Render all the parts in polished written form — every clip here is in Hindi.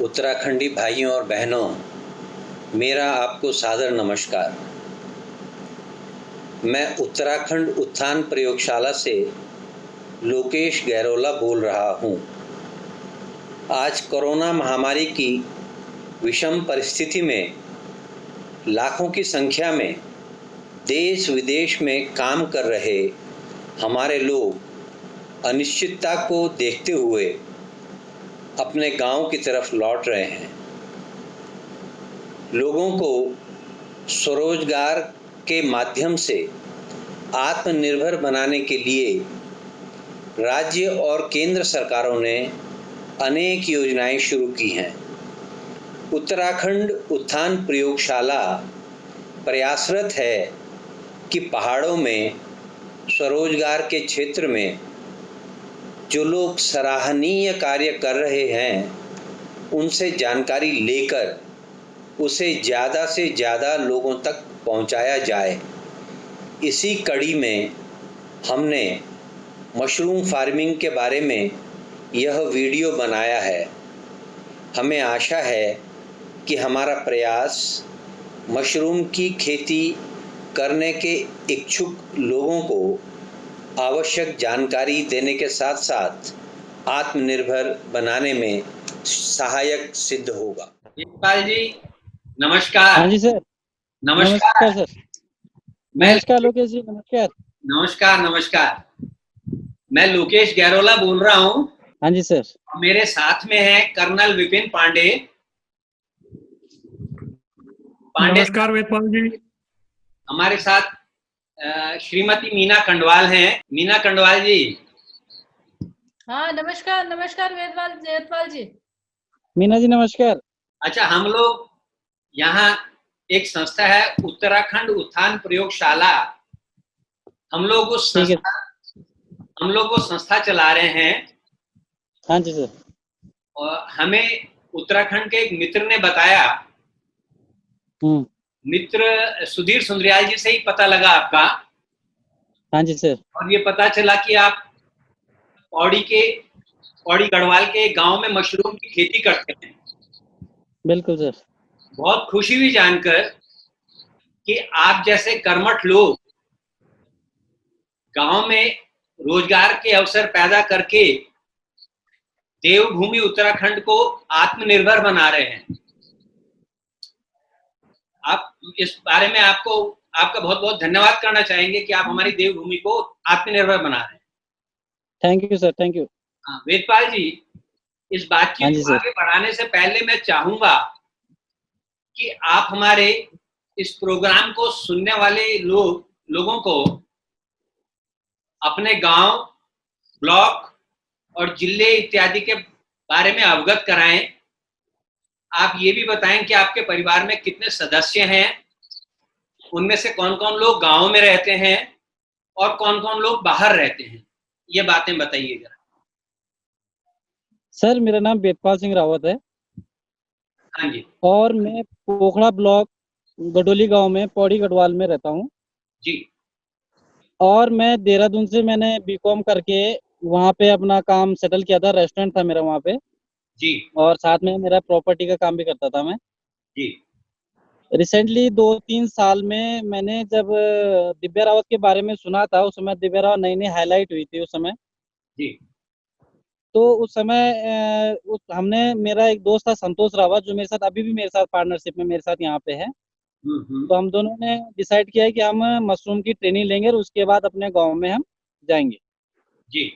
उत्तराखंडी भाइयों और बहनों, मेरा आपको सादर नमस्कार। मैं उत्तराखंड उत्थान प्रयोगशाला से लोकेश गैरोला बोल रहा हूँ। आज कोरोना महामारी की विषम परिस्थिति में लाखों की संख्या में देश विदेश में काम कर रहे हमारे लोग अनिश्चितता को देखते हुए अपने गांव की तरफ लौट रहे हैं। लोगों को स्वरोजगार के माध्यम से आत्मनिर्भर बनाने के लिए राज्य और केंद्र सरकारों ने अनेक योजनाएं शुरू की हैं। उत्तराखंड उत्थान प्रयोगशाला प्रयासरत है कि पहाड़ों में स्वरोजगार के क्षेत्र में जो लोग सराहनीय कार्य कर रहे हैं उनसे जानकारी लेकर उसे ज़्यादा से ज़्यादा लोगों तक पहुंचाया जाए। इसी कड़ी में हमने मशरूम फार्मिंग के बारे में यह वीडियो बनाया है। हमें आशा है कि हमारा प्रयास मशरूम की खेती करने के इच्छुक लोगों को आवश्यक जानकारी देने के साथ साथ आत्मनिर्भर बनाने में सहायक सिद्ध होगा। यशपाल जी नमस्कार। हाँ जी सर। नमस्कार सर। नमस्कार लोकेश जी। नमस्कार। मैं लोकेश गैरोला बोल रहा हूँ। हाँ जी सर। मेरे साथ में है कर्नल विपिन पांडे। नमस्कार वेदपाल जी। हमारे साथ श्रीमती मीना कंडवाल हैं। मीना कंडवाल जी। हाँ नमस्कार वेदपाल जी। मीना जी नमस्कार। अच्छा, हम लोग यहाँ एक संस्था है उत्तराखंड उत्थान प्रयोगशाला। हम लोग वो संस्था चला रहे हैं। हाँ जी सर। और हमें उत्तराखंड के एक मित्र ने बताया, मित्र सुधीर सुंदरियाल जी से ही पता लगा आपका। हाँ जी सर। और ये पता चला कि आप पौड़ी गढ़वाल के गांव में मशरूम की खेती करते हैं। बिल्कुल सर। बहुत खुशी हुई जानकर कि आप जैसे कर्मठ लोग गांव में रोजगार के अवसर पैदा करके देवभूमि उत्तराखंड को आत्मनिर्भर बना रहे हैं। आप इस बारे में आपका बहुत बहुत धन्यवाद करना चाहेंगे कि आप हमारी देवभूमि को आत्मनिर्भर बना रहे हैं। Thank you sir, thank you. Vedpal ji, इस बातचीत को आगे बढ़ाने से पहले मैं चाहूंगा कि आप हमारे इस प्रोग्राम को सुनने वाले लोगों को अपने गांव, ब्लॉक और जिले इत्यादि के बारे में अवगत कराएं। आप ये भी बताएं कि आपके परिवार में कितने सदस्य हैं, उनमें से कौन कौन लोग गांव में रहते हैं और कौन कौन लोग बाहर रहते हैं। ये बातें बताइए जरा। सर मेरा नाम वेदपाल सिंह रावत है। हाँ जी। और मैं पोखड़ा ब्लॉक गडोली गांव में पौड़ी गढ़वाल में रहता हूँ जी। और मैं देहरादून से मैंने बीकॉम करके वहाँ पे अपना काम सेटल किया था। रेस्टोरेंट था मेरा वहाँ पे जी। और साथ में मेरा प्रॉपर्टी का काम भी करता था मैं जी। रिसेंटली 2-3 साल में मैंने जब दिव्या रावत के बारे में सुना था, उस समय दिव्या रावत नई नई हाईलाइट हुई थी उस समय जी। तो उस समय हमने मेरा एक दोस्त था संतोष रावत, जो मेरे साथ अभी भी मेरे साथ पार्टनरशिप में मेरे साथ यहाँ पे है। तो हम दोनों ने डिसाइड किया है कि हम मशरूम की ट्रेनिंग लेंगे और उसके बाद अपने गांव में हम जाएंगे। जी।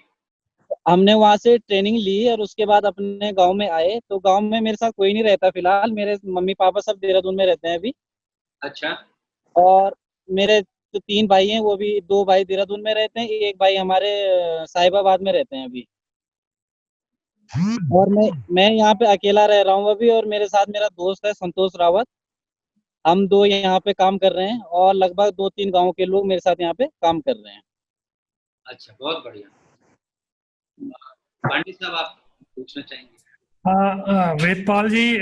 हमने वहाँ से ट्रेनिंग ली और उसके बाद अपने गांव में आए। तो गांव में मेरे साथ कोई नहीं रहता फिलहाल, मेरे मम्मी पापा सब देहरादून में रहते हैं अभी। अच्छा। और मेरे जो 3 भाई हैं, वो भी 2 भाई देहरादून में रहते हैं, एक भाई हमारे साहिबाबाद में रहते हैं अभी। और मैं यहाँ पे अकेला रह रहा हूँ अभी, और मेरे साथ मेरा दोस्त है संतोष रावत। हम 2 यहाँ पे काम कर रहे हैं और लगभग 2-3 गांव के लोग मेरे साथ यहाँ पे काम कर रहे हैं। अच्छा, बहुत बढ़िया। पांडे साहब, आप पूछना चाहेंगे? वेदपाल जी,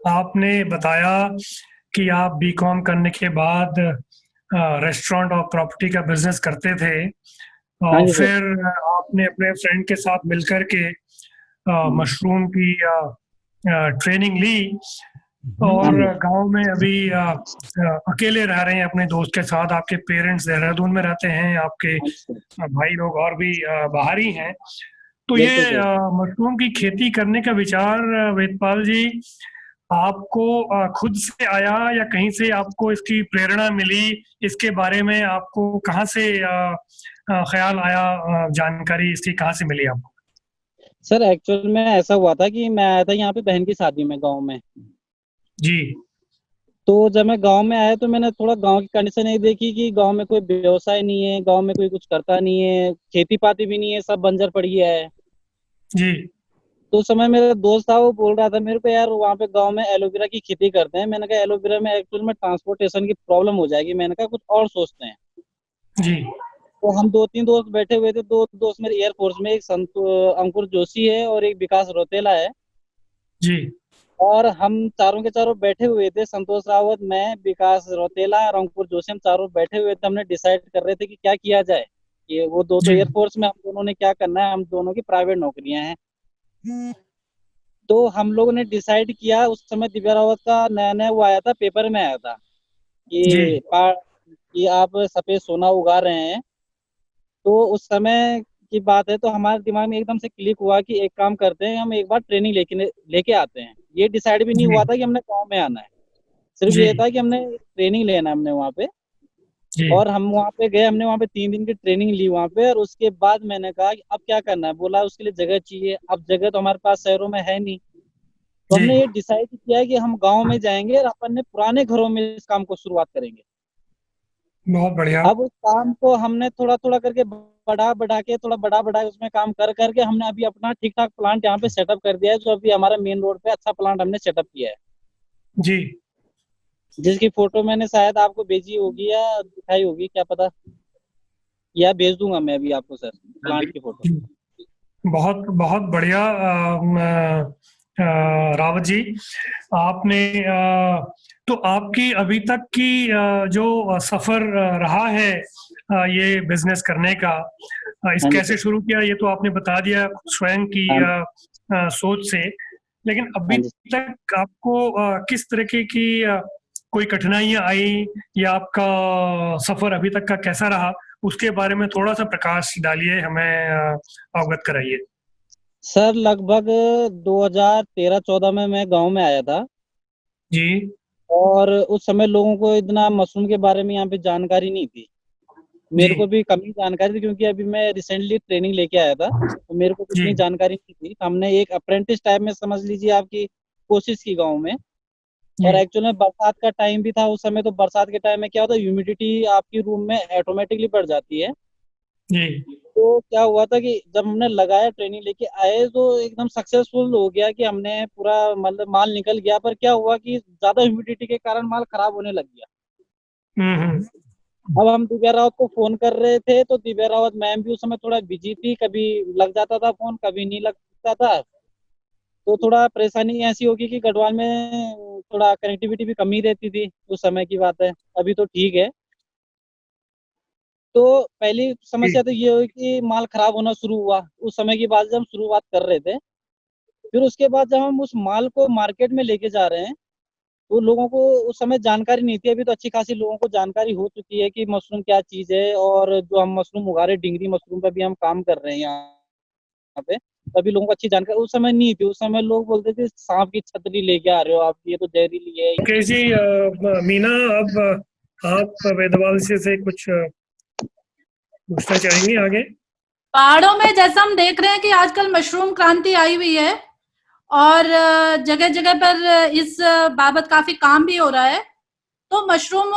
आपने बताया कि आप बीकॉम करने के बाद रेस्टोरेंट और प्रॉपर्टी का बिजनेस करते थे और फिर आपने अपने फ्रेंड के साथ मिलकर के मशरूम की ट्रेनिंग ली और गांव में अभी अकेले रह रहे हैं अपने दोस्त के साथ। आपके पेरेंट्स देहरादून में रहते हैं, आपके भाई लोग और भी बाहर ही हैं। तो ये बिल्कुल सर। मशरूम की खेती करने का विचार वेदपाल जी आपको खुद से आया या कहीं से आपको इसकी प्रेरणा मिली? इसके बारे में आपको कहाँ से ख्याल आया, जानकारी इसकी कहाँ से मिली आपको? सर एक्चुअल में ऐसा हुआ था कि मैं आया था यहाँ पे बहन की शादी में गांव में। जी तो जब मैं गांव में आया तो मैंने थोड़ा गांव की कंडीशन ये देखी कि गांव में कोई व्यवसाय नहीं है, गांव में कोई कुछ करता नहीं है, खेती पाती भी नहीं है, सब बंजर पड़ी है। जी तो उस समय मेरा दोस्त था, वो बोल रहा था मेरे को, यार वहाँ पे गांव में एलोवेरा की खेती करते हैं। मैंने कहा एलोवेरा में एक्चुअल में ट्रांसपोर्टेशन की प्रॉब्लम हो जाएगी, मैंने कहा कुछ और सोचते हैं। जी तो हम 2-3 दोस्त बैठे हुए थे। दो दोस्त मेरे एयरफोर्स में, एक अंकुर जोशी है और एक विकास रोतेला है। जी और हम चारों के चारों बैठे हुए थे, संतोष रावत, मैं, विकास रोतेला और अंकुर जोशी, हम चारों बैठे हुए थे। हमने डिसाइड कर रहे थे कि क्या किया जाए। ये वो दो तो जी एयरफोर्स में, हम दोनों ने क्या करना है, हम दोनों की प्राइवेट नौकरियां हैं। तो हम लोगों ने डिसाइड किया। उस समय दिव्या रावत का नया नया वो आया था, पेपर में आया था जी कि आप सफेद सोना उगा रहे हैं। तो उस समय की बात है, तो हमारे दिमाग में एकदम से क्लिक हुआ कि एक काम करते हैं, हम एक बार ट्रेनिंग लेके आते हैं। ये डिसाइड भी नहीं जी हुआ था कि हमने गाँव में आना है, सिर्फ जी ये था कि हमने ट्रेनिंग लेना है हमने वहाँ पे। जी और हम वहाँ पे गए, हमने वहाँ पे 3 दिन की ट्रेनिंग ली वहाँ पे। और उसके बाद मैंने कहा कि अब क्या करना है, बोला उसके लिए जगह चाहिए। अब जगह तो हमारे पास शहरों में है नहीं। तो जी हमने ये डिसाइड किया है कि हम गाँव में जाएंगे और अपन ने पुराने घरों में इस काम को शुरुआत करेंगे। बहुत बढ़िया। अब उस काम को हमने थोड़ा थोड़ा करके बढ़ा बढ़ा के उसमें काम कर करके हमने अभी अपना ठीक ठाक प्लांट यहाँ पे सेटअप कर दिया है, जो अभी हमारा मेन रोड पे अच्छा प्लांट हमने सेटअप किया है, जी जिसकी फोटो मैंने शायद आपको भेजी होगी या दिखाई होगी, क्या पता, या भेज दूंगा मैं अभी आपको सर प्लांट की फोटो। बहुत बहुत बढ़िया रावत जी। आपने तो आपकी अभी तक की जो सफर रहा है ये बिजनेस करने का, इस हाँ जी कैसे सर। शुरू किया ये तो आपने बता दिया स्वयं की हाँ सोच से। लेकिन हाँ अभी जी। तक आपको किस तरीके की कोई कठिनाइयां आई या आपका सफर अभी तक का कैसा रहा, उसके बारे में थोड़ा सा प्रकाश डालिए, हमें अवगत कराइए। सर लगभग 2013-14 में मैं गांव में आया था। जी और उस समय लोगों को इतना मशरूम के बारे में यहाँ पे जानकारी नहीं थी। जी मेरे को भी कम ही जानकारी थी, क्योंकि अभी मैं रिसेंटली ट्रेनिंग लेके आया था, तो मेरे को जी इतनी जानकारी नहीं थी। हमने एक अप्रेंटिस टाइप में समझ लीजिए आपकी कोशिश की गाँव में। जी और एक्चुअल में बरसात का टाइम भी था उस समय। तो बरसात के टाइम में क्या होता है, ह्यूमिडिटी आपकी रूम में ऑटोमेटिकली बढ़ जाती है। जी तो क्या हुआ था कि जब हमने लगाया, ट्रेनिंग लेके आए, तो एकदम सक्सेसफुल हो गया कि हमने पूरा मतलब माल निकल गया। पर क्या हुआ कि ज्यादा ह्यूमिडिटी के कारण माल खराब होने लग गया। हम्म। अब हम दिव्या रावत को फोन कर रहे थे, तो दिव्या रावत मैम भी उस समय थोड़ा बिजी थी, कभी लग जाता था फोन, कभी नहीं लगता था। तो थोड़ा परेशानी ऐसी होगी कि गढ़वाल में थोड़ा कनेक्टिविटी भी कमी रहती थी, उस समय की बात है। अभी तो ठीक है। तो पहली जी समस्या तो ये हुई कि माल खराब होना शुरू हुआ उस समय की बात, जब हम शुरुआत कर रहे थे। फिर उसके बाद जब हम उस माल को मार्केट में लेके जा रहे हैं, तो लोगों को उस समय जानकारी नहीं थी। अभी तो अच्छी खासी लोगों को जानकारी हो चुकी है कि मशरूम क्या चीज है। और जो हम मशरूम उगा रहे हैं, डिंगरी मशरूम पे भी हम काम कर रहे हैं यहाँ पे, तभी लोगों को अच्छी जानकारी उस समय नहीं थी। उस समय लोग बोलते थे सांप की छतरी लेके आ रहे हो आप, ये तो जहरीली है। ओके जी। मीना, अब आप वेदवाल से कुछ पूछना चाहेंगे आगे? पहाड़ों में जैसा हम देख रहे हैं कि आजकल मशरूम क्रांति आई हुई है और जगह जगह पर इस बाबत काफी काम भी हो रहा है। तो मशरूम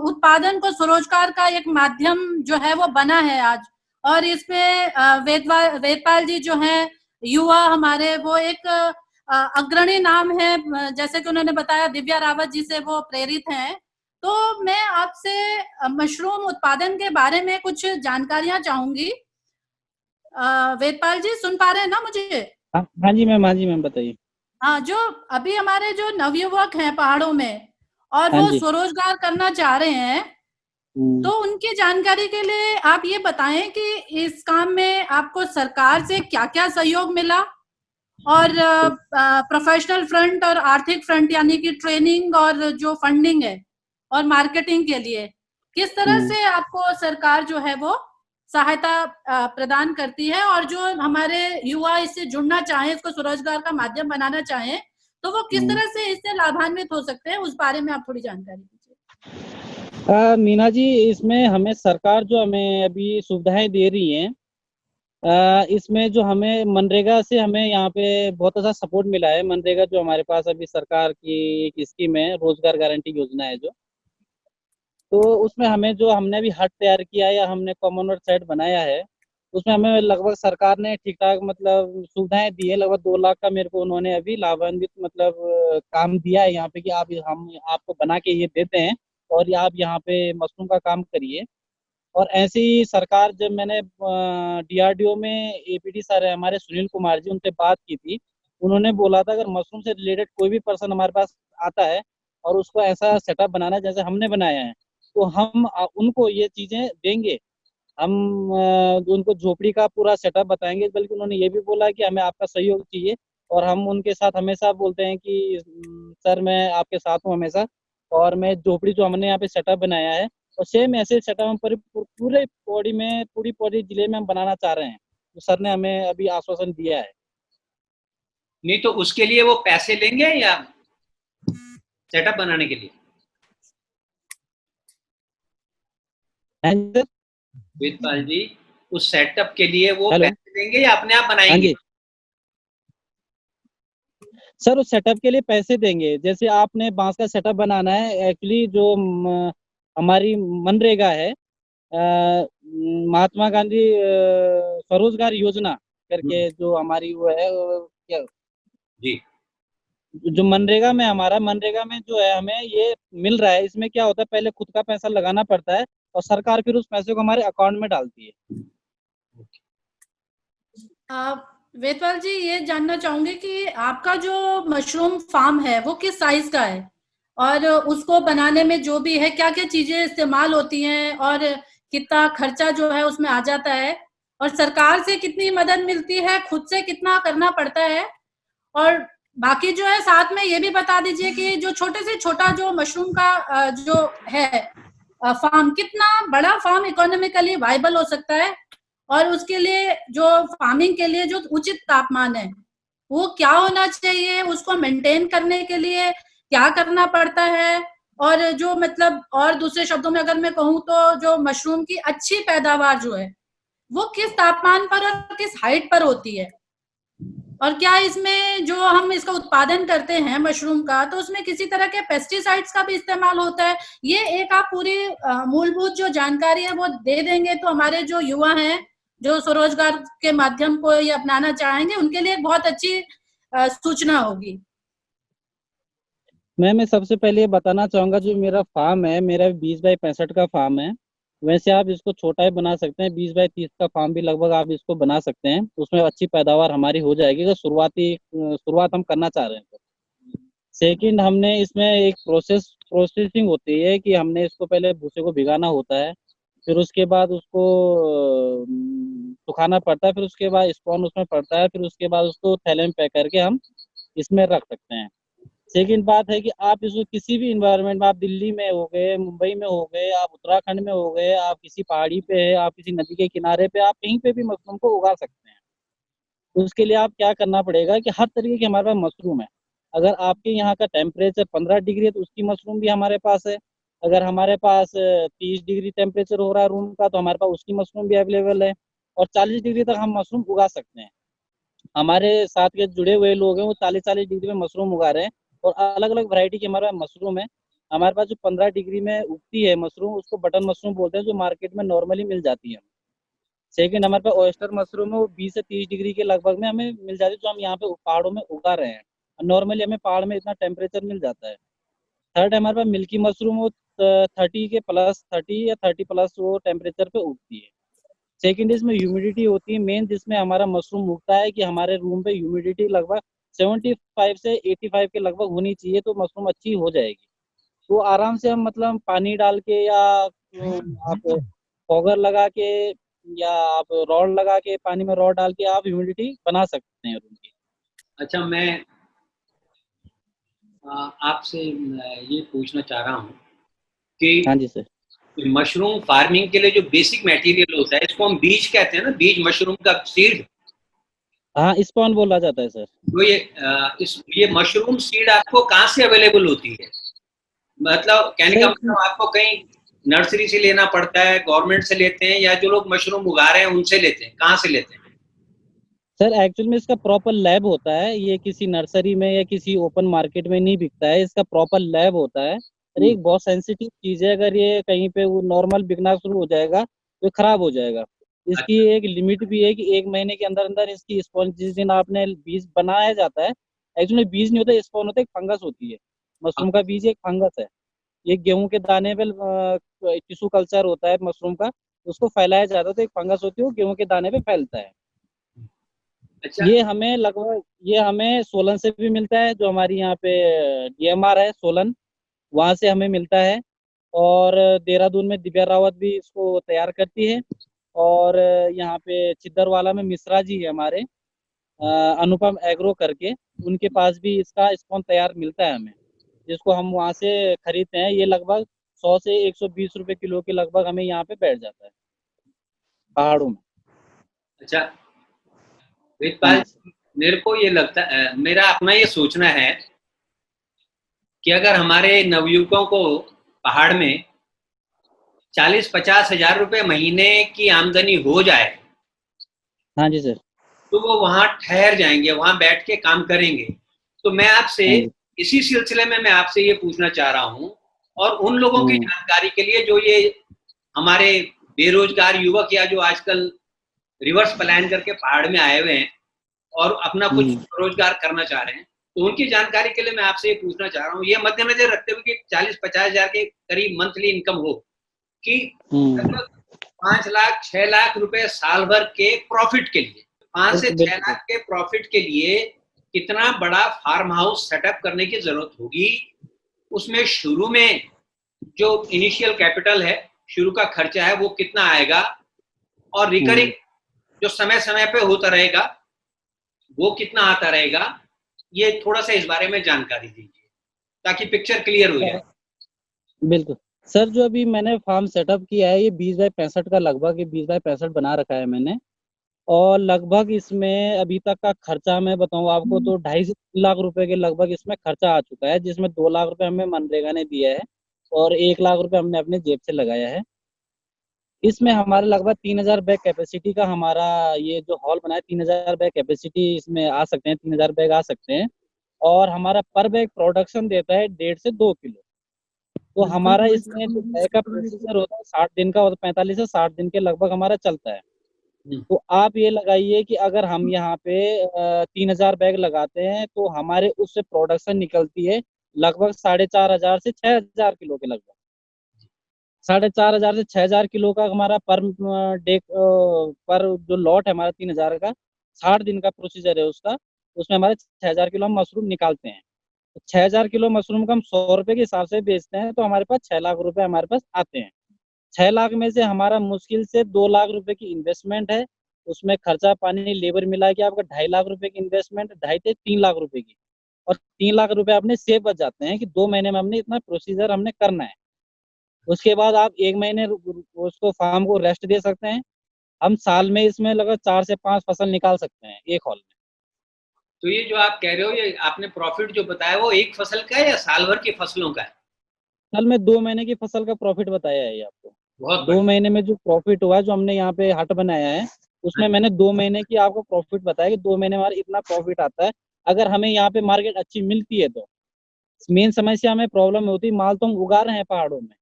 उत्पादन को स्वरोजगार का एक माध्यम जो है वो बना है आज। और इसमें वेदपाल जी जो हैं युवा हमारे, वो एक अग्रणी नाम है। जैसे कि उन्होंने बताया, दिव्या रावत जी से वो प्रेरित हैं। तो मैं आपसे मशरूम उत्पादन के बारे में कुछ जानकारियां चाहूंगी। वेदपाल जी सुन पा रहे हैं ना मुझे? हाँ हाँ जी मैम, हाँ जी मैम, बताइए। हाँ, जो अभी हमारे जो नवयुवक हैं पहाड़ों में और हाँ वो जी। स्वरोजगार करना चाह रहे हैं, तो उनकी जानकारी के लिए आप ये बताएं कि इस काम में आपको सरकार से क्या-क्या सहयोग मिला और प्रोफेशनल फ्रंट और आर्थिक फ्रंट यानी कि ट्रेनिंग और जो फंडिंग है और मार्केटिंग के लिए किस तरह से आपको सरकार जो है वो सहायता प्रदान करती है, और जो हमारे युवा इससे जुड़ना चाहें, इसको स्वरोजगार का माध्यम बनाना चाहें, तो वो किस तरह से इससे लाभान्वित हो सकते हैं, उस बारे में आप थोड़ी जानकारी दीजिए। मीना जी, इसमें हमें सरकार जो हमें अभी सुविधाएं दे रही है, इसमें जो हमें मनरेगा से हमें यहाँ पे बहुत अच्छा सपोर्ट मिला है। मनरेगा जो हमारे पास अभी सरकार की एक स्कीम है, रोजगार गारंटी योजना है जो, तो उसमें हमें जो हमने अभी हट तैयार किया है या हमने कॉमनवेल्थ साइट बनाया है, उसमें हमें लगभग सरकार ने ठीक ठाक मतलब सुविधाएं दी है। लगभग 2 लाख का मेरे को उन्होंने अभी लाभान्वित मतलब काम दिया है यहाँ पे कि आप हम आपको बना के ये देते हैं और आप यहाँ पे मशरूम का काम करिए। और ऐसे ही सरकार, जब मैंने DRDO में APD सर है हमारे सुनील कुमार जी, उनसे बात की थी, उन्होंने बोला था अगर मशरूम से रिलेटेड कोई भी पर्सन हमारे पास आता है और उसको ऐसा सेटअप बनाना है जैसे हमने बनाया है, तो हम उनको ये चीजें देंगे। हम उनको झोपड़ी का पूरा सेटअप बताएंगे, बल्कि उन्होंने ये भी बोला कि हमें आपका सहयोग चाहिए। और हम उनके साथ हमेशा बोलते हैं कि सर मैं आपके साथ हूँ हमेशा, और मैं झोपड़ी जो हमने यहाँ पे सेटअप बनाया है और सेम ऐसे सेटअप हम पूरी पौड़ी जिले में हम बनाना चाह रहे हैं। तो सर ने हमें अभी आश्वासन दिया है। नहीं तो उसके लिए वो पैसे लेंगे या सेटअप बनाने के लिए? वेदपाल जी, उस सेटअप के लिए वो पैसे देंगे या अपने आप बनाएंगे? सर उस सेटअप के लिए पैसे देंगे। जैसे आपने बांस का सेटअप बनाना है, एक्चुअली जो हमारी मनरेगा है, महात्मा गांधी स्वरोजगार योजना करके जो हमारी वो है क्या जी, जो मनरेगा में जो है हमें ये मिल रहा है। इसमें क्या होता है, पहले खुद का पैसा लगाना पड़ता है और सरकार फिर उस पैसे को हमारे अकाउंट में डालती है। वेदपाल जी, ये जानना चाहूंगी कि आपका जो मशरूम फार्म है वो किस साइज का है, और उसको बनाने में जो भी है क्या क्या चीजें इस्तेमाल होती हैं, और कितना खर्चा जो है उसमें आ जाता है, और सरकार से कितनी मदद मिलती है, खुद से कितना करना पड़ता है, और बाकी जो है साथ में ये भी बता दीजिए कि जो छोटे से छोटा जो मशरूम का जो है फार्म, कितना बड़ा फार्म इकोनॉमिकली वाइबल हो सकता है, और उसके लिए जो फार्मिंग के लिए जो उचित तापमान है वो क्या होना चाहिए, उसको मेंटेन करने के लिए क्या करना पड़ता है, और जो मतलब और दूसरे शब्दों में अगर मैं कहूँ तो जो मशरूम की अच्छी पैदावार जो है वो किस तापमान पर और किस हाइट पर होती है, और क्या इसमें जो हम इसका उत्पादन करते हैं मशरूम का, तो उसमें किसी तरह के पेस्टिसाइड्स का भी इस्तेमाल होता है। ये एक आप पूरी मूलभूत जो जानकारी है वो दे देंगे तो हमारे जो युवा हैं जो स्वरोजगार के माध्यम को ये अपनाना चाहेंगे उनके लिए एक बहुत अच्छी सूचना होगी। मैं सबसे पहले ये बताना चाहूंगा, जो मेरा फार्म है, मेरा 20 बाई 65 का फार्म है। वैसे आप इसको छोटा ही बना सकते हैं, 20 बाई 30 का फार्म भी लगभग आप इसको बना सकते हैं, उसमें अच्छी पैदावार हमारी हो जाएगी अगर शुरुआत हम करना चाह रहे हैं तो। सेकंड, हमने इसमें एक प्रोसेसिंग होती है कि हमने इसको पहले भूसे को भिगाना होता है, फिर उसके बाद उसको सुखाना पड़ता है, फिर उसके बाद स्पॉन उसमें पड़ता है, फिर उसके बाद उसको थैले में पैक करके हम इसमें रख सकते हैं। सेकंड बात है कि आप इसको किसी भी इन्वायरमेंट में, आप दिल्ली में हो गए, मुंबई में हो गए, आप उत्तराखंड में हो गए, आप किसी पहाड़ी पे है, आप किसी नदी के किनारे पे, आप कहीं पे भी मशरूम को उगा सकते हैं। उसके लिए आप क्या करना पड़ेगा कि हर तरीके के हमारे पास मशरूम है। अगर आपके यहाँ का टेम्परेचर 15 डिग्री है तो उसकी मशरूम भी हमारे पास है। अगर हमारे पास 30 डिग्री टेम्परेचर हो रहा है रूम का तो हमारे पास उसकी मशरूम भी अवेलेबल है। और 40 डिग्री तक हम मशरूम उगा सकते हैं। हमारे साथ के जुड़े हुए लोग हैं वो 40-40 डिग्री में मशरूम उगा रहे हैं, और अलग अलग वैरायटी की हमारे पास मशरूम है। हमारे पास जो 15 डिग्री में उगती है मशरूम, उसको बटन मशरूम बोलते हैं, जो मार्केट में नॉर्मली मिल जाती है। सेकंड, हमारे पास ऑयस्टर मशरूम है, वो 20 से 30 डिग्री के लगभग में हमें मिल जाती है, जो हम यहाँ पे पहाड़ों में उगा रहे हैं। नॉर्मली हमें पहाड़ में इतना टेम्परेचर मिल जाता है। थर्ड, हमारे पास मिल्की मशरूम, वो 30 या 30 प्लस वो टेम्परेचर पे उगती है। सेकंड, इसमें ह्यूमिडिटी होती है मेन, जिसमें हमारा मशरूम उगता है कि हमारे रूम पे ह्यूमिडिटी लगभग 75 से 85 के लगभग होनी चाहिए, तो मशरूम अच्छी हो जाएगी। तो आराम से हम मतलब पानी डाल के या आप फॉगर लगा के या आप रॉड लगा के, पानी में रॉड डाल के आप ह्यूमिडिटी बना सकते हैं रूम की। अच्छा, मैं आपसे ये पूछना चाह रहा हूँ कि हाँ जी सर। मशरूम फार्मिंग के लिए जो बेसिक मटेरियल होता है, इसको हम बीज कहते हैं ना, बीज मशरूम का सीड। हाँ, स्पॉन बोला जाता है सर। तो ये मशरूम सीड आपको कहाँ से अवेलेबल होती है? मतलब कहने का सर मतलब आपको कहीं नर्सरी से लेना पड़ता है, गवर्नमेंट से लेते हैं, या जो लोग मशरूम उगा रहे हैं उनसे लेते हैं? कहाँ से लेते हैं? सर एक्चुअल में इसका प्रॉपर लैब होता है, ये किसी नर्सरी में या किसी ओपन मार्केट में नहीं बिकता है, इसका प्रॉपर लैब होता है। और एक बहुत सेंसिटिव चीज है, अगर ये कहीं पे वो नॉर्मल बिकना शुरू हो जाएगा तो ये खराब हो जाएगा। इसकी अच्छा। एक लिमिट भी है कि 1 महीने के अंदर अंदर इसकी स्पॉन, जिस दिन आपने बीज बनाया जाता है, एक्चुअली बीज नहीं होता, स्पॉन होता है, एक फंगस होती है। मशरूम का बीज एक फंगस है। ये गेहूं के दाने पे टिश्यू कल्चर होता है मशरूम का, उसको फैलाया जाता है, तो एक फंगस होती है, वो गेहूं के दाने पे फैलता है। अच्छा। ये हमें सोलन से भी मिलता है, जो हमारी यहाँ पे डीएमआर है सोलन, वहां से हमें मिलता है। और देहरादून में दिव्या रावत भी इसको तैयार करती है। और यहाँ पे छिद्दरवाला में मिश्रा जी है हमारे, अनुपम एग्रो करके, उनके पास भी इसका स्पॉन तैयार मिलता है हमें, जिसको हम वहाँ से खरीदते हैं। ये लगभग 100 से 120 रुपए किलो के लगभग हमें यहाँ पे बैठ जाता है पहाड़ों में। अच्छा हाँ वेदपाल, जी सर। मेरे को ये लगता है, मेरा अपना ये सोचना है कि अगर हमारे नवयुवकों को पहाड़ में 40-50 हजार रुपए महीने की आमदनी हो जाए, हाँ जी सर। तो वो वहां ठहर जाएंगे, वहां बैठ के काम करेंगे। तो मैं आपसे हाँ जी। इसी सिलसिले में मैं आपसे ये पूछना चाह रहा हूँ, और उन लोगों की हम्म। जानकारी के लिए जो ये हमारे बेरोजगार युवक, या जो आजकल रिवर्स प्लान करके पहाड़ में आए हुए हैं और अपना कुछ हम्म। रोजगार करना चाह रहे हैं, तो उनकी जानकारी के लिए मैं आपसे ये पूछना चाह रहा हूँ, ये मद्देनजर रखते हुए कि 40-50 हजार के करीब मंथली इनकम हो, कि हम्म। लगभग 5 लाख 6 लाख रुपए साल भर के प्रॉफिट के लिए, 5 से बिल्कुल 6 बिल्कुल। लाख के प्रॉफिट के लिए कितना बड़ा फार्म हाउस सेटअप करने की जरूरत होगी? उसमें शुरू में जो इनिशियल कैपिटल है, शुरू का खर्चा है, वो कितना आएगा? और रिकरिंग हम्म। जो समय समय पे होता रहेगा, वो कितना आता रहेगा? ये थोड़ा सा इस बारे में जानकारी दीजिए ताकि पिक्चर क्लियर हो जाए। बिल्कुल सर, जो अभी मैंने फार्म सेटअप किया है, ये 20 बाय 65 का लगभग, ये 20 बाय 65 बना रखा है मैंने। और लगभग इसमें अभी तक का खर्चा मैं बताऊं आपको तो 2.5 से 3 लाख रुपए के लगभग इसमें खर्चा आ चुका है, जिसमें 2 लाख रुपए हमें मनरेगा ने दिया है और 1 लाख रुपए हमने अपने जेब से लगाया है। इसमें हमारा लगभग 3,000 बैग कैपेसिटी का हमारा ये जो हॉल बना है, 3,000 बैग कैपेसिटी इसमें आ सकते हैं, 3,000 बैग आ सकते हैं। और हमारा पर बैग प्रोडक्शन देता है 1.5 से 2 किलो। तो हमारा इसमें जो बैग का प्रोसीजर होता है 60 दिन का, और 45 से 60 दिन के लगभग हमारा चलता है। तो आप ये लगाइए कि अगर हम यहाँ पे 3,000 बैग लगाते हैं, तो हमारे उससे प्रोडक्शन निकलती है लगभग 4,500 से 6,000 किलो के लगभग। 4,500 से 6,000 किलो का हमारा पर डे पर जो लॉट है हमारा 3,000 का, 60 दिन का प्रोसीजर है उसका, उसमें हमारे 6,000 किलो हम मशरूम निकालते हैं। 6,000 किलो मशरूम का हम 100 रुपए के हिसाब से बेचते हैं, तो हमारे पास 6 लाख रुपए हमारे पास आते हैं। 6 लाख में से हमारा मुश्किल से 2 लाख रुपए की इन्वेस्टमेंट है। उसमें खर्चा पानी लेबर मिला के आपका 2.5 लाख रुपए की इन्वेस्टमेंट, 2.5 से 3 लाख रुपए की। और 3 लाख रुपए अपने सेव बच जाते हैं कि 2 महीने में हमने इतना प्रोसीजर हमने करना है। उसके बाद आप 1 महीने उसको फार्म को रेस्ट दे सकते हैं। हम साल में इसमें लगभग 4 से 5 फसल निकाल सकते हैं एक हॉल में। तो ये जो आप कह रहे हो, ये आपने प्रॉफिट जो बताया, वो एक फसल का है या साल भर की फसलों का है? साल में 2 महीने की फसल का प्रॉफिट बताया है ये आपको। बहुत दो बढ़िया। महीने में जो प्रॉफिट हुआ है, जो हमने यहाँ पे हट बनाया है, उसमें मैंने 2 महीने की आपको प्रॉफिट बताया कि 2 महीने में हमारा इतना प्रॉफिट आता है। अगर हमें यहाँ पे मार्केट अच्छी मिलती है तो। मेन समस्या हमें प्रॉब्लम होती है, माल तो हम उगा रहे हैं पहाड़ों में,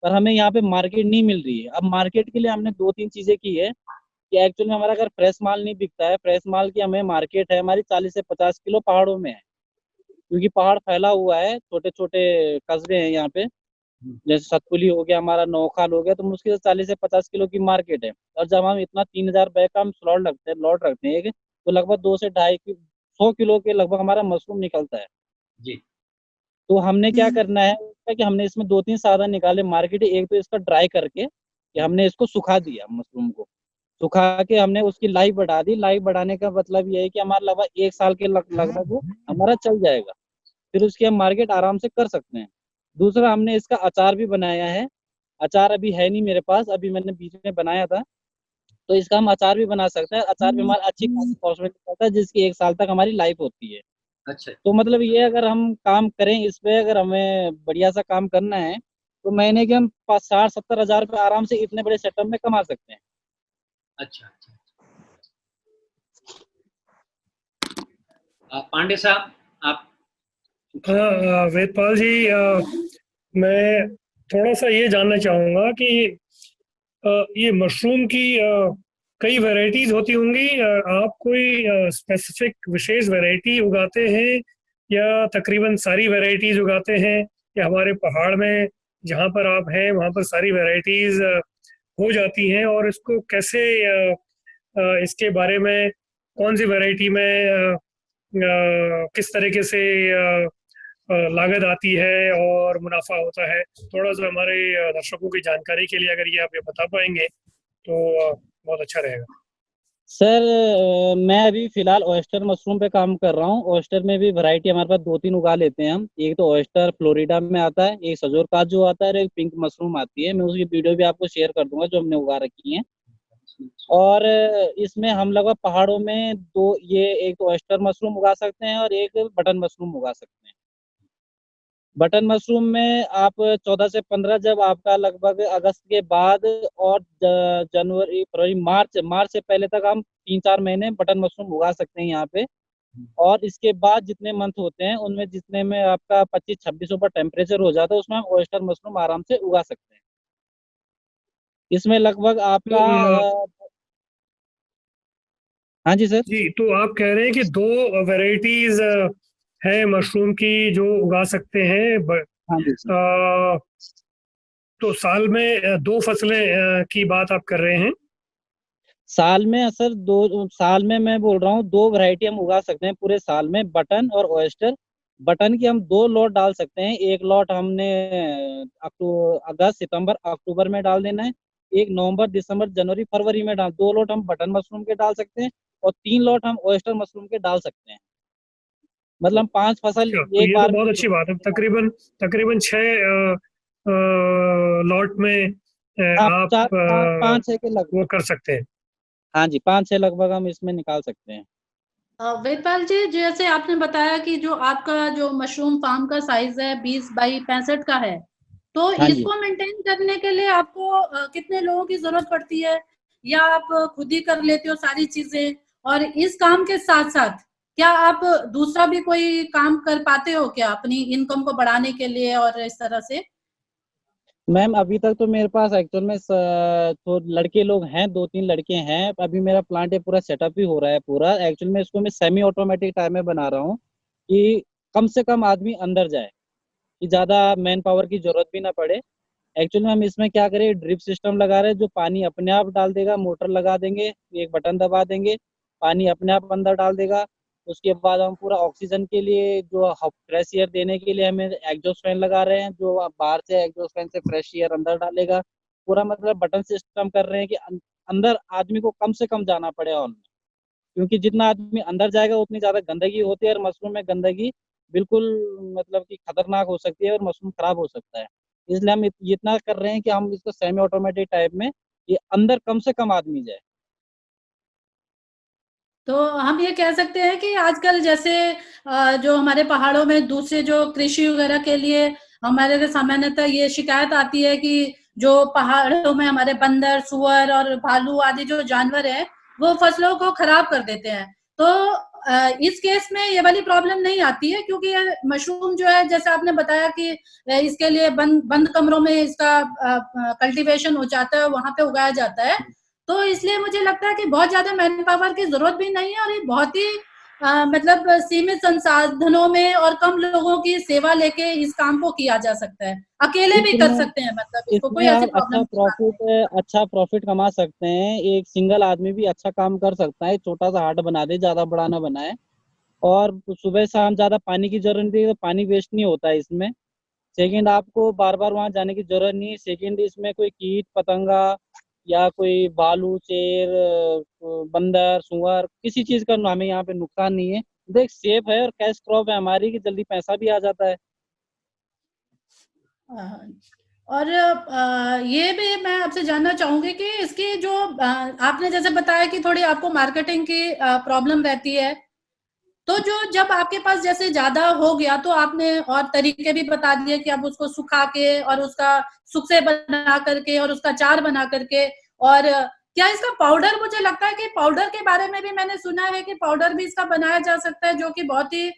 पर हमें यहाँ पे मार्केट नहीं मिल रही है। अब मार्केट के लिए हमने 2-3 चीजें की है कि एक्चुअल में हमारा अगर फ्रेश माल नहीं बिकता है, फ्रेश माल की हमें मार्केट है हमारी 40 से 50 किलो पहाड़ों में है, क्योंकि पहाड़ फैला हुआ है, छोटे छोटे कस्बे हैं यहाँ पे। जैसे सतपुली हो गया, हमारा नौखाल हो गया, तो मुश्किल से 40 से 50 किलो की मार्केट है। और जब हम इतना 3,000 बैग का हम लॉट रखते हैं एक, तो लगभग 2 से 2.5 100 किलो के लगभग हमारा मशरूम निकलता है। जी। तो हमने क्या करना है कि हमने इसमें 2-3 साधन निकाले मार्केट। एक तो इसका ड्राई करके कि हमने इसको सुखा दिया मशरूम को, सुखा के हमने उसकी लाइफ बढ़ा दी। लाइफ बढ़ाने का मतलब ये है कि हमारा लगभग 1 साल के लगभग वो हमारा चल जाएगा, फिर उसकी हम मार्केट आराम से कर सकते हैं। दूसरा, हमने इसका अचार भी बनाया है। अचार अभी है नहीं मेरे पास, अभी मैंने बीच में बनाया था, तो इसका हम अचार भी बना सकते हैं। अचार भी हमारा अच्छी खासी कॉस्ट में निकलता है, जिसकी 1 साल तक हमारी लाइफ होती है। अच्छा। तो मतलब ये अगर हम काम करें इस पे, अगर हमें बढ़िया सा काम करना है, तो महीने के हम 60-70 हज़ार रुपये आराम से इतने बड़े सेटअप में कमा सकते हैं। अच्छा अच्छा। पांडे साहब, आप। हाँ, वेदपाल जी, मैं थोड़ा सा ये जानना चाहूँगा कि ये मशरूम की कई वैरायटीज होती होंगी। आप कोई स्पेसिफिक विशेष वैरायटी उगाते हैं या तकरीबन सारी वैरायटीज उगाते हैं, या हमारे पहाड़ में जहाँ पर आप हैं वहाँ पर सारी वैरायटीज हो जाती हैं? और इसको कैसे इसके बारे में, कौन सी वैरायटी में किस तरीके से लागत आती है और मुनाफा होता है, थोड़ा सा हमारे दर्शकों की जानकारी के लिए अगर ये आप ये बता पाएंगे तो बहुत अच्छा रहेगा। सर, मैं अभी फिलहाल ऑयस्टर मशरूम पे काम कर रहा हूँ। ऑयस्टर में भी वैरायटी हमारे पास 2-3 उगा लेते हैं हम। एक तो ऑयस्टर फ्लोरिडा में आता है, एक सजोर काजू आता है, और एक पिंक मशरूम आती है। मैं उसकी वीडियो भी आपको शेयर कर दूंगा जो हमने उगा रखी है। और इसमें हम लगभग पहाड़ों में एक तो ऑयस्टर मशरूम उगा सकते हैं और एक बटन मशरूम उगा सकते हैं। बटन मशरूम में आप 14 से 15, जब आपका लगभग अगस्त के बाद और जनवरी फरवरी मार्च से पहले तक हम 3-4 महीने बटन मशरूम उगा सकते हैं यहाँ पे। और इसके बाद जितने मंथ होते हैं उनमें जितने में आपका 25-26 ऊपर टेम्परेचर हो जाता है, उसमें हम ऑयस्टर मशरूम आराम से उगा सकते हैं। इसमें लगभग आपका हाँ जी सर। जी, तो आप कह रहे हैं कि 2 वैरायटीज है मशरूम की जो उगा सकते हैं। हाँ जी सर। तो साल में 2 फसलें की बात आप कर रहे हैं? साल में सर 2 साल में मैं बोल रहा हूँ 2 वैरायटी हम उगा सकते हैं पूरे साल में, बटन और ऑयस्टर। बटन की हम 2 लॉट डाल सकते हैं। एक लॉट हमने अगस्त सितंबर अक्टूबर में डाल देना है, एक नवंबर दिसंबर जनवरी फरवरी में 2 लॉट हम बटन मशरूम के डाल सकते हैं, और 3 लॉट हम ऑयस्टर मशरूम के डाल सकते हैं। मतलब हम 5 फसल अच्छा, तो एक ये तो बार बहुत में। अच्छी बात है। तकरीबन तकरीबन 6 लॉट में हाँ, आप 5-6 के वो लगभग। कर सकते हैं। हाँ जी, 5-6 लगभग हम इसमें निकाल सकते हैं। वेदपाल जी, जैसे आपने बताया कि जो आपका जो मशरूम फार्म का साइज है 20 बाई 65 का है, तो हाँ जी। इसको मेंटेन करने के लिए आपको कितने लोगों की जरूरत पड़ती है, या आप खुद ही कर लेते हो सारी चीजें? और इस काम के साथ साथ क्या आप दूसरा भी कोई काम कर पाते हो क्या अपनी इनकम को बढ़ाने के लिए और इस तरह से? मैम, अभी तक तो मेरे पास एक्चुअल में तो लड़के लोग हैं, 2-3 लड़के हैं। अभी मेरा प्लांट ये पूरा सेटअप ही हो रहा है पूरा। एक्चुअल में इसको मैं सेमी ऑटोमेटिक टाइप में बना रहा हूँ कि कम से कम आदमी अंदर जाए, कि ज्यादा मैन पावर की जरूरत भी ना पड़े। एक्चुअली में हम इसमें क्या करें, ड्रिप सिस्टम लगा रहे हैं जो पानी अपने आप डाल देगा। मोटर लगा देंगे, एक बटन दबा देंगे, पानी अपने आप अंदर डाल देगा। उसके बाद हम पूरा ऑक्सीजन के लिए जो फ्रेश एयर देने के लिए हमें एग्जॉस्ट फैन लगा रहे हैं, जो बाहर से एग्जॉस्ट फैन से फ्रेश एयर अंदर डालेगा। पूरा मतलब बटन सिस्टम कर रहे हैं कि अंदर आदमी को कम से कम जाना पड़े हॉल में, क्योंकि जितना आदमी अंदर जाएगा उतनी ज्यादा गंदगी होती है, और मशरूम में गंदगी बिल्कुल मतलब कि खतरनाक हो सकती है और मशरूम खराब हो सकता है। इसलिए हम इतना कर रहे हैं कि हम इसको सेमी ऑटोमेटिक टाइप में, ये अंदर कम से कम आदमी जाए। तो हम ये कह सकते हैं कि आजकल जैसे जो हमारे पहाड़ों में दूसरे जो कृषि वगैरह के लिए हमारे सामान्यतः ये शिकायत आती है कि जो पहाड़ों में हमारे बंदर, सुअर और भालू आदि जो जानवर हैं, वो फसलों को खराब कर देते हैं। तो इस केस में ये वाली प्रॉब्लम नहीं आती है, क्योंकि ये मशरूम जो है, जैसे आपने बताया कि इसके लिए बंद बंद कमरों में इसका कल्टीवेशन हो जाता है, वहां पे उगाया जाता है। तो इसलिए मुझे लगता है कि बहुत ज्यादा मैन पावर की जरूरत भी नहीं है, और ये बहुत ही मतलब सीमित संसाधनों में और कम लोगों की सेवा लेके इस काम को किया जा सकता है। अकेले भी कर इसमें सकते हैं, मतलब इसको कोई इसमें ऐसी आप प्रॉब्लम की बात नहीं है। अच्छा प्रॉफिट कमा सकते हैं। एक सिंगल आदमी भी अच्छा काम कर सकता है, छोटा सा हाट बना दे, ज्यादा बड़ा ना बनाए। और सुबह शाम ज्यादा पानी की जरूरत नहीं है, तो पानी वेस्ट नहीं होता है इसमें। सेकंड, आपको बार बार वहां जाने की जरूरत नहीं है। सेकंड, इसमें कोई कीट पतंगा या कोई भालू, शेर, बंदर, सुअर, किसी चीज का हमें यहाँ पे नुकसान नहीं है। देख सेफ है और कैश क्रॉप है हमारी कि जल्दी पैसा भी आ जाता है। और ये भी मैं आपसे जानना चाहूंगी कि इसकी जो आपने जैसे बताया कि थोड़ी आपको मार्केटिंग की प्रॉब्लम रहती है, तो जो जब आपके पास जैसे ज्यादा हो गया तो आपने और तरीके भी बता दिए कि आप उसको सुखा के और उसका सुखे बना करके और उसका चार बना करके, और क्या इसका पाउडर, मुझे लगता है कि पाउडर के बारे में भी मैंने सुना है कि पाउडर भी इसका बनाया जा सकता है जो कि बहुत ही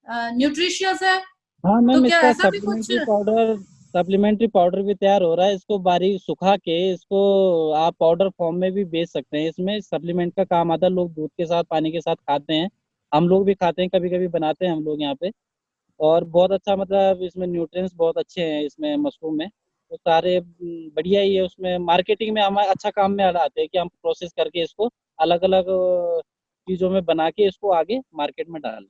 न्यूट्रिशियस है। हाँ तो मैम, क्या इसका ऐसा भी कुछ? सप्लीमेंट्री पाउडर भी तैयार हो रहा है। इसको बारीक सुखा के इसको आप पाउडर फॉर्म में भी बेच सकते हैं। इसमें सप्लीमेंट का काम आता है। लोग दूध के साथ, पानी के साथ खाते हैं, हम लोग भी खाते हैं, कभी कभी बनाते हैं हम लोग यहाँ पे। और बहुत अच्छा, मतलब इसमें न्यूट्रिएंट्स बहुत अच्छे हैं इसमें मशरूम में। तो सारे बढ़िया ही है। उसमें मार्केटिंग में हमारे अच्छा काम में आते हैं कि हम प्रोसेस करके इसको अलग अलग चीज़ों में बना के इसको आगे मार्केट में डालें।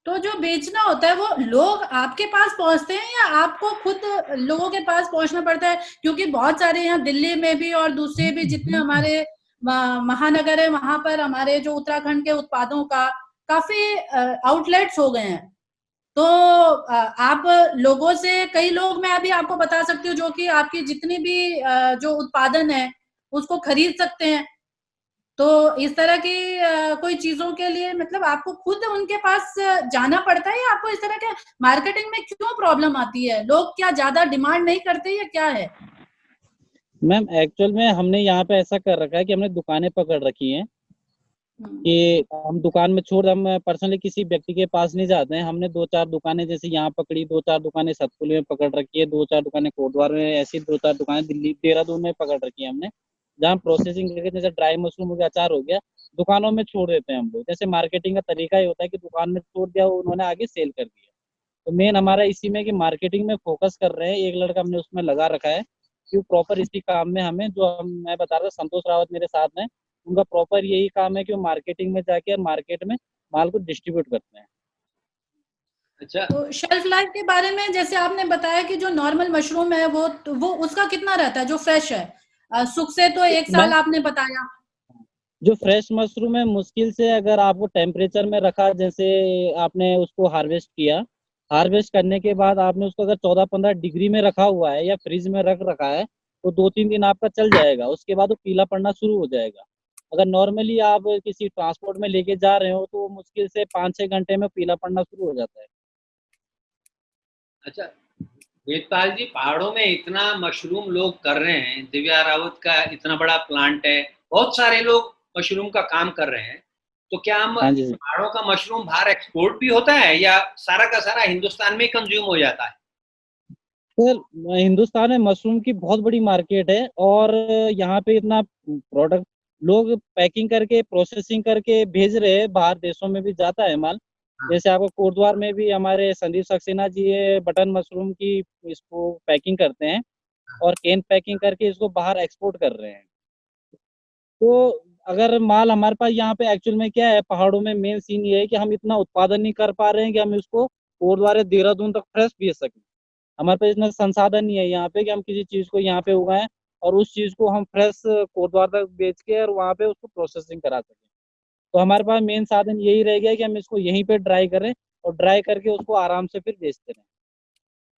तो जो बेचना होता है वो लोग आपके पास पहुंचते हैं या आपको खुद लोगों के पास पहुंचना पड़ता है? क्योंकि बहुत सारे यहाँ दिल्ली में भी और दूसरे भी जितने हमारे महानगर है, वहां पर हमारे जो उत्तराखंड के उत्पादों का काफी आउटलेट्स हो गए हैं। तो आप लोगों से, कई लोग मैं अभी आपको बता सकती हूँ जो कि आपकी जितनी भी जो उत्पादन है उसको खरीद सकते हैं। तो इस तरह की कोई चीजों के लिए मतलब आपको खुद उनके पास जाना पड़ता है, या आपको इस तरह के मार्केटिंग में क्यों प्रॉब्लम आती है? लोग क्या ज्यादा डिमांड नहीं करते या क्या है? मैम एक्चुअल में हमने यहाँ पे ऐसा कर रखा है कि हमने दुकानें पकड़ रखी हैं कि हम दुकान में छोड़, हम पर्सनली किसी व्यक्ति के पास नहीं जाते हैं। हमने 2-4 दुकानें जैसे यहाँ पकड़ी, 2-4 दुकानें सतपुली में पकड़ रखी है, 2-4 दुकानें कोटद्वार में, ऐसी 2-4 दुकानें दिल्ली, देहरादून में पकड़ रखी है हमने, जहाँ प्रोसेसिंग करके जैसे ड्राई मशरूम हो गया, अचार हो गया, दुकानों में छोड़ देते हैं हम लोग। जैसे मार्केटिंग का तरीका ही होता है कि दुकान में छोड़ दिया, उन्होंने आगे सेल कर दिया। तो मेन हमारा इसी में कि मार्केटिंग में फोकस कर रहे हैं। एक लड़का हमने उसमें लगा रखा है कि प्रॉपर इसी काम में हमें, जो मैं बता रहा था, संतोष रावत मेरे साथ में, उनका प्रॉपर यही काम है कि वो मार्केटिंग में जाके मार्केट में माल को डिस्ट्रीब्यूट करते हैं। अच्छा, तो शेल्फ लाइफ के बारे में जैसे आपने बताया कि जो नॉर्मल मशरूम है वो उसका कितना रहता है जो फ्रेश है? सुख से तो 1 साल मैम आपने बताया। जो फ्रेश मशरूम है, मुश्किल से अगर आपको टेम्परेचर में रखा, जैसे आपने उसको हार्वेस्ट किया, हार्वेस्ट करने के बाद आपने उसको अगर 14-15 डिग्री में रखा हुआ है या फ्रिज में रख रखा है, तो 2-3 दिन आपका चल जाएगा। उसके बाद वो पीला पड़ना शुरू हो जाएगा। अगर नॉर्मली आप किसी ट्रांसपोर्ट में लेके जा रहे हो तो वो मुश्किल से 5-6 घंटे में पीला पड़ना शुरू हो जाता है। अच्छा वेदपाल जी, पहाड़ों में इतना मशरूम लोग कर रहे हैं, दिव्या रावत का इतना बड़ा प्लांट है, बहुत सारे लोग मशरूम का काम कर रहे हैं, तो क्या हम हाँ जी। पहाड़ों का मशरूम बाहर एक्सपोर्ट भी होता है या सारा का सारा हिंदुस्तान में कंज्यूम हो जाता है? सर, हिंदुस्तान में मशरूम की बहुत बड़ी मार्केट है और यहाँ पे इतना प्रोडक्ट लोग पैकिंग करके, प्रोसेसिंग करके भेज रहे हैं, बाहर देशों में भी जाता है माल। जैसे आपको कोटद्वार में भी हमारे संदीप सक्सेना जी है, बटन मशरूम की इसको पैकिंग करते हैं और कैन पैकिंग करके इसको बाहर एक्सपोर्ट कर रहे हैं। तो अगर माल हमारे पास यहाँ पे, एक्चुअल में क्या है, पहाड़ों में मेन सीन ये है कि हम इतना उत्पादन नहीं कर पा रहे हैं कि हम इसको कोटद्वार या देहरादून तक फ्रेश बेच सकें। हमारे पास इतना संसाधन नहीं है यहाँ पे कि हम किसी चीज को यहाँ पे उगाएं और उस चीज को हम फ्रेश कोटद्वार तक बेच के और वहाँ पे उसको प्रोसेसिंग करा सकें। तो हमारे पास मेन साधन यही रह गया कि हम इसको यहीं पे ड्राई करें और ड्राई करके उसको आराम से फिर बेचते रहें।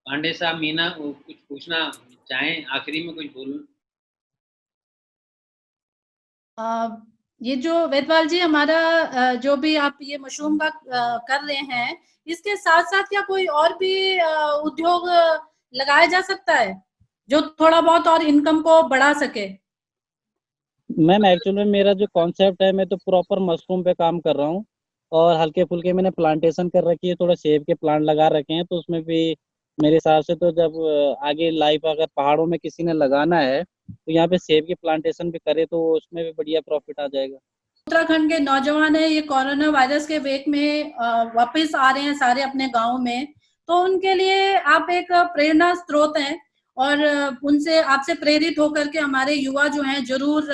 पांडे साहब, मीना कुछ पूछना चाहें? आखिरी में कुछ बोलूं? ये जो वेदपाल जी हमारा जो भी आप ये मशरूम का कर रहे हैं, इसके साथ साथ क्या कोई और भी उद्योग लगाया जा सकता है जो थोड़ा बहुत और इनकम को बढ़ा सके? मैम एक्चुअल में मेरा जो कॉन्सेप्ट है, मैं तो प्रॉपर मशरूम पे काम कर रहा हूँ और हल्के फुल्के मैंने प्लांटेशन कर रखी है, थोड़ा सेब के प्लांट लगा रखे हैं। तो उसमें भी मेरे हिसाब से तो जब आगे लाइफ अगर पहाड़ों में किसी ने लगाना है तो यहाँ पे सेब की प्लांटेशन भी करे तो उसमें भी बढ़िया प्रॉफिट आ जाएगा। उत्तराखंड के नौजवान है, ये कोरोना वायरस के वेग में वापस आ रहे हैं सारे अपने गाँव में, तो उनके लिए आप एक प्रेरणा स्रोत हैं। और उनसे आपसे प्रेरित होकर के हमारे युवा जो हैं जरूर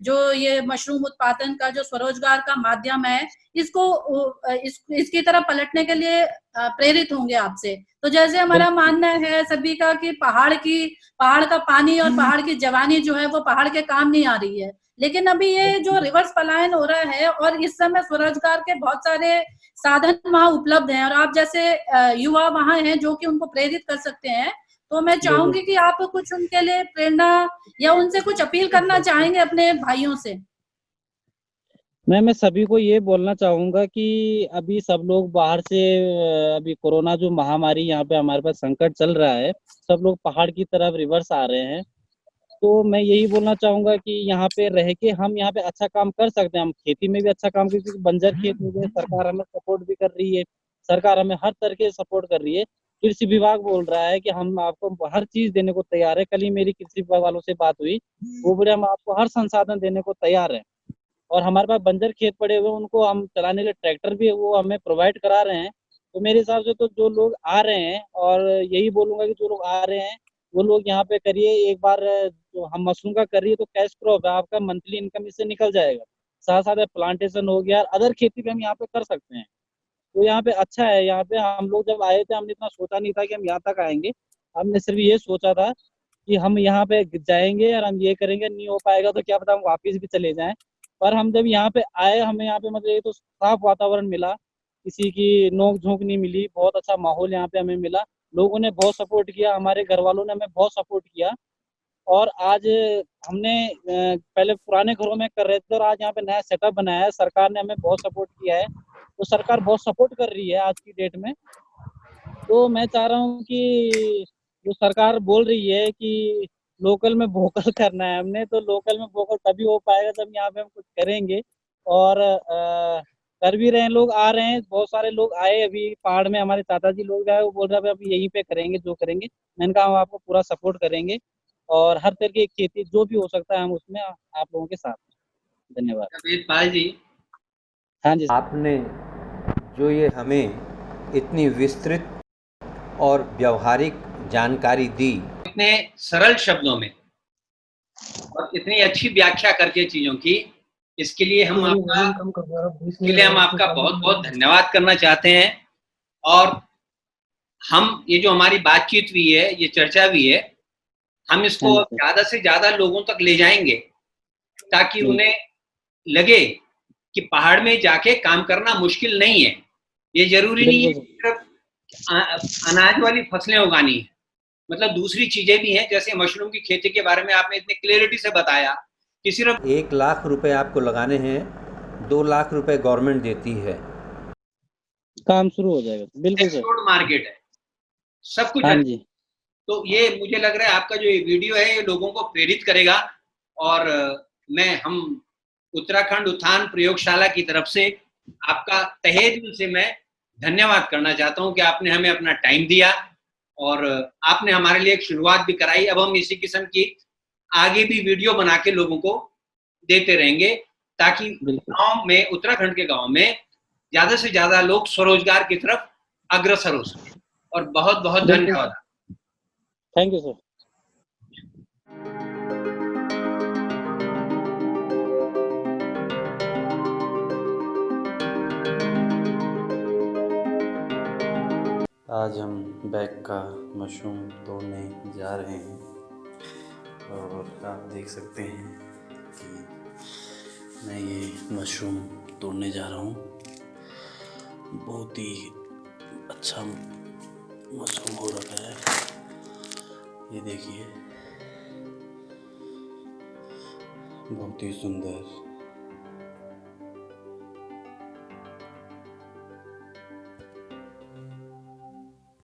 जो ये मशरूम उत्पादन का जो स्वरोजगार का माध्यम है इसकी तरफ पलटने के लिए प्रेरित होंगे आपसे। तो जैसे हमारा मानना है सभी का कि पहाड़ का पानी और पहाड़ की जवानी जो है वो पहाड़ के काम नहीं आ रही है, लेकिन अभी ये जो रिवर्स पलायन हो रहा है और इस समय स्वरोजगार के बहुत सारे साधन वहां उपलब्ध हैं और आप जैसे युवा वहां हैं जो कि उनको प्रेरित कर सकते हैं। तो मैं चाहूंगी कि आप कुछ उनके लिए प्रेरणा या उनसे कुछ अपील करना चाहेंगे अपने भाइयों से। मैं सभी को ये बोलना चाहूंगा कि अभी सब लोग बाहर से अभी कोरोना जो महामारी यहाँ पे हमारे पास संकट चल रहा है, सब लोग पहाड़ की तरफ रिवर्स आ रहे हैं। तो मैं यही बोलना चाहूंगा कि यहाँ पे रह के हम यहाँ पे अच्छा काम कर सकते हैं। हम खेती में भी अच्छा काम कर, क्योंकि बंजर खेत हो गए, सरकार हमें सपोर्ट भी कर रही है, सरकार हमें हर तरह के सपोर्ट कर रही है। कृषि विभाग बोल रहा है कि हम आपको हर चीज देने को तैयार है। कल ही मेरी कृषि विभाग वालों से बात हुई, वो बोले हम आपको हर संसाधन देने को तैयार है। और हमारे पास बंजर खेत पड़े हुए उनको हम चलाने के लिए ट्रैक्टर भी वो हमें प्रोवाइड करा रहे हैं। तो मेरे हिसाब से तो जो लोग आ रहे हैं, और यही बोलूंगा कि जो लोग आ रहे हैं वो लोग यहाँ पे करिए एक बार। जो हम मशरूम का करिए तो कैश क्रॉप है, आपका मंथली इनकम इससे निकल जाएगा। साथ साथ प्लांटेशन हो गया, अदर खेती भी हम यहाँ पे कर सकते हैं। तो यहाँ पे अच्छा है। यहाँ पे हम लोग जब आए थे हमने इतना सोचा नहीं था कि हम यहाँ तक आएंगे। हमने सिर्फ ये सोचा था कि हम यहाँ पे जाएंगे और हम ये करेंगे, नहीं हो पाएगा तो क्या पता हम वापस भी चले जाएं। पर हम जब यहाँ पे आए, हमें यहाँ पे मतलब ये तो साफ वातावरण मिला, किसी की नोक झोंक नहीं मिली, बहुत अच्छा माहौल यहाँ पे हमें मिला। लोगों ने बहुत सपोर्ट किया, हमारे घर वालों ने हमें बहुत सपोर्ट किया। और आज हमने पहले पुराने घरों में कर रहे थे और आज यहाँ पे नया सेटअप बनाया है। सरकार ने हमें बहुत सपोर्ट किया है, तो सरकार बहुत सपोर्ट कर रही है आज की डेट में। तो मैं चाह रहा हूँ कि जो सरकार बोल रही है कि लोकल में वोकल करना है हमने, तो लोकल में वोकल तभी हो पाएगा जब यहाँ पे हम कुछ करेंगे। और कर भी रहे हैं, लोग आ रहे हैं, बहुत सारे लोग आए अभी पहाड़ में। हमारे चाचा जी लोग आए, वो बोल रहे हैं अभी यहीं पे करेंगे जो करेंगे। मैंने कहा हम आपको पूरा सपोर्ट करेंगे और हर तरह की खेती जो भी हो सकता है हम उसमें आप लोगों के साथ हैं। धन्यवाद। वेदपाल जी, हाँ जी। आपने जो ये हमें इतनी विस्तृत और व्यवहारिक जानकारी दी, इतने सरल शब्दों में और इतनी अच्छी व्याख्या करके चीजों की, इसके लिए हम आपका बहुत बहुत धन्यवाद करना चाहते हैं। और हम ये जो हमारी बातचीत हुई है, ये चर्चा हुई है, हम इसको ज्यादा से ज्यादा लोगों तक ले जाएंगे ताकि उन्हें लगे कि पहाड़ में जाके काम करना मुश्किल नहीं है। ये जरूरी नहीं है कि सिर्फ अनाज वाली फसलें उगानी है, मतलब दूसरी चीजें भी हैं। जैसे मशरूम की खेती के बारे में आपने इतनी क्लियरिटी से बताया कि सिर्फ 1 लाख रुपए आपको लगाने हैं, 2 लाख रुपए गवर्नमेंट देती है, काम शुरू हो जाएगा। बिल्कुल सर, एक्सपोर्ट मार्केट है, सब कुछ हाँ है। जी। तो ये मुझे लग रहा है आपका जो ये वीडियो है ये लोगों को प्रेरित करेगा। और हम उत्तराखंड उत्थान प्रयोगशाला की तरफ से आपका तहे दिल से मैं धन्यवाद करना चाहता हूं कि आपने हमें अपना टाइम दिया और आपने हमारे लिए एक शुरुआत भी कराई। अब हम इसी किस्म की आगे भी वीडियो बना के लोगों को देते रहेंगे ताकि गांव में, उत्तराखंड के गांव में ज्यादा से ज्यादा लोग स्वरोजगार की तरफ अग्रसर हो सके। और बहुत बहुत धन्यवाद। Thank you sir. आज हम बैग का मशरूम तोड़ने जा रहे हैं और आप देख सकते हैं कि मैं ये मशरूम तोड़ने जा रहा हूँ। बहुत ही अच्छा मशरूम हो रखा है, ये देखिए, बहुत ही सुंदर।